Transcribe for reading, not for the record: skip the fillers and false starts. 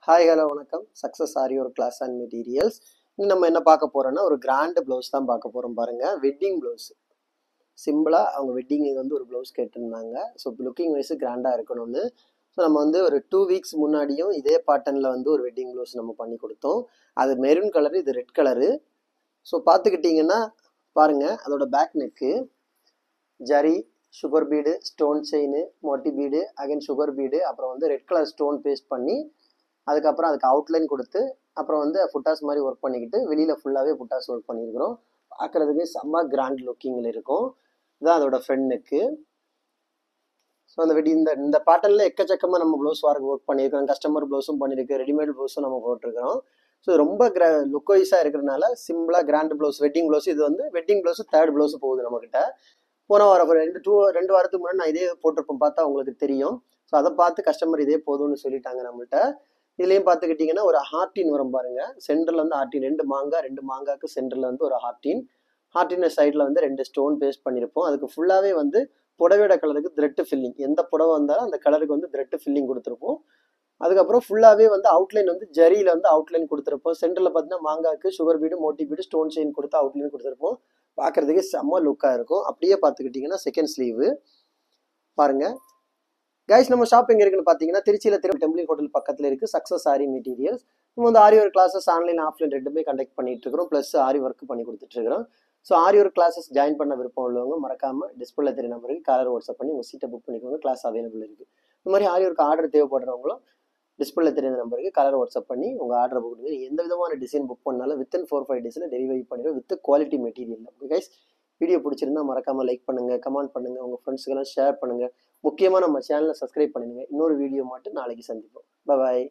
Hi hello வணக்கம். Success ஆரி ஒரு class and materials. இன்னும் நம்ம என்ன பார்க்க போறோம்னா ஒரு கிராண்ட் ப்ளவுஸ் தான் பார்க்க போறோம். பாருங்க, வெட்டிங் ப்ளவுஸ். சிம்பிளா அவங்க வெட்டிங்கு வந்து ஒரு ப்ளவுஸ் கேட்டிருந்தாங்க. ஸோ லுக்கிங் வைஸ் கிராண்டாக இருக்கணும்னு. ஸோ நம்ம வந்து ஒரு 2 வீக்ஸ் முன்னாடியும் இதே பேட்டர்னில் வந்து ஒரு வெட்டிங் ப்ளவுஸ் நம்ம பண்ணி கொடுத்தோம். அது மெரூன் கலரு, இது ரெட் கலரு. ஸோ பார்த்துக்கிட்டிங்கன்னா பாருங்க, அதோட back neck zari, sugar bead, stone chain, moti bead, again sugar bead, அப்புறம் வந்து ரெட் கலர் ஸ்டோன் பேஸ்ட் பண்ணி அதுக்கப்புறம் அதுக்கு அவுட்லைன் கொடுத்து அப்புறம் வந்து புட்டாஸ் மாதிரி ஒர்க் பண்ணிக்கிட்டு வெளியில் ஃபுல்லாகவே புட்டாஸ் ஒர்க் பண்ணியிருக்கிறோம். பார்க்குறதுக்கு செம்ம கிராண்ட் லுக்கிங்கில் இருக்கும். இதுதான் அதோட ஃப்ரண்ட் நெக்கு. ஸோ அந்த வெட்டி இந்த இந்த பேட்டர்னில் எக்கச்சக்கமாக நம்ம ப்ளவுஸ் ஒர்க் பண்ணியிருக்கிறோம். கஸ்டமர் ப்ளவுஸும் பண்ணியிருக்கு, ரெடிமேட் ப்ளவுஸும் நம்ம போட்டிருக்கிறோம். ஸோ ரொம்ப லுக் வைஸாக இருக்கிறதுனால சிம்பிளாக கிராண்ட் ப்ளவுஸ், வெட்டிங் ப்ளவுஸ். இது வந்து வெட்டிங் ப்ளவுஸ் தேர்ட் ப்ளவுஸ் போகுது நம்மக்கிட்ட. போன வாரம் ரெண்டு வாரத்துக்கு முன்னாடி நான் இதே போட்டிருப்போம், பார்த்தா உங்களுக்கு தெரியும். ஸோ அதை பார்த்து கஸ்டமர் இதே போதும்னு சொல்லிட்டாங்க நம்மள்கிட்ட. இதுலேயும் பார்த்துக்கிட்டிங்கன்னா ஒரு ஹார்டின் வரும் பாருங்க. சென்டரில் வந்து ஹார்டின், ரெண்டு மாங்காய்க்கு சென்டரில் வந்து ஒரு ஹார்டின் சைடில் வந்து 2 ஸ்டோன் பேஸ்ட் பண்ணியிருப்போம். அதுக்கு ஃபுல்லாகவே வந்து புடவையோட கலருக்கு த்ரெட் ஃபில்லிங், எந்த புடவை வந்தாலும் அந்த கலருக்கு வந்து த்ரெட் ஃபில்லிங் கொடுத்துருப்போம். அதுக்கப்புறம் ஃபுல்லாகவே வந்து அவுட்லைன் வந்து ஜரியில் வந்து அவுட்லைன் கொடுத்துருப்போம். சென்டரில் பார்த்தீங்கன்னா மாங்காய்க்கு sugar bead, Moti bead, stone chain கொடுத்து அவுட்லைன் கொடுத்துருப்போம். பார்க்குறதுக்கு செம்ம லுக்காக இருக்கும். அப்படியே பார்த்துக்கிட்டிங்கன்னா செகண்ட் ஸ்லீவு பாருங்க. கைஸ், நம்ம ஷாப் எங்கே இருக்குன்னு பார்த்தீங்கன்னா திருச்சியில் டெம்பிள் ஹோட்டல் பக்கத்தில் இருக்குது. சக்ஸஸ் ஆரி மெட்டீரியல்ஸ். நம்ம வந்து ஆரி ஒர்க் கிளாஸஸ் ஆன்லைன் ஆஃப்லைன் ரெண்டுமே கண்டக்ட் பண்ணிட்டு இருக்கிறோம். ப்ளஸ் ஆரி ஒர்க் பண்ணி கொடுத்துட்ருக்கிறோம். ஸோ ஆரி ஒர்க் கிளாஸஸ் ஜாயின் பண்ண விருப்பம் உள்ளவங்க மறக்காமல் டிஸ்பிளே தெரிய நம்பருக்கு காலர் வாட்ஸ்அப் பண்ணி உங்கள் சீட்டை புக் பண்ணிக்கோங்க. கிளாஸ் அவைலபிள் இருக்குது. இந்த மாதிரி ஆரி ஒர்க் ஆர்டர் தேவைப்படுறவங்களும் டிஸ்பிளே தெரியாத நம்பருக்கு கலர் வாட்ஸ்அப் பண்ணி உங்கள் ஆர்டரை புக் பண்ணுங்க. எந்த விதமான டிசைன் புக் பண்ணாலும் வித்தின் 4-5 டேஸில் டெலிவரி பண்ணிடுவோம் with quality material. Okay guys, video பிடிச்சிருந்தா மறக்காமல் லைக் பண்ணுங்கள், கமெண்ட் பண்ணுங்கள், உங்கள் ஃப்ரெண்ட்ஸுக்கெல்லாம் ஷேர் பண்ணுங்கள். முக்கியமாக நம்ம சேனலை சப்ஸ்கிரைப் பண்ணுங்க. இன்னொரு வீடியோ மட்டும் நாளைக்கு சந்திப்போம். பாய்.